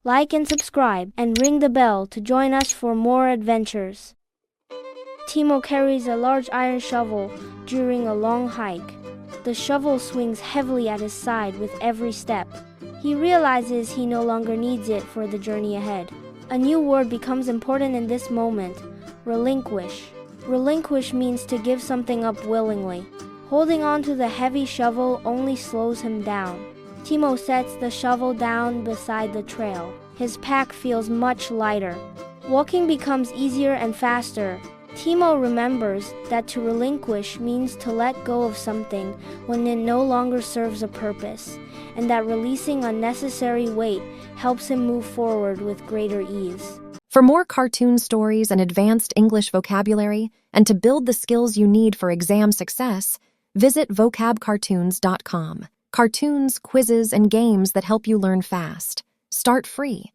Like and subscribe, and ring the bell to join us for more adventures. Timo carries a large iron shovel during a long hike. The shovel swings heavily at his side with every step. He realizes he no longer needs it for the journey ahead. A new word becomes important in this moment: relinquish. Relinquish means to give something up willingly. Holding on to the heavy shovel only slows him down. Timo sets the shovel down beside the trail. His pack feels much lighter. Walking becomes easier and faster. Timo remembers that to relinquish means to let go of something when it no longer serves a purpose, and that releasing unnecessary weight helps him move forward with greater ease. For more cartoon stories and advanced English vocabulary, and to build the skills you need for exam success, visit vocabcartoons.com. Cartoons, quizzes, and games that help you learn fast. Start free.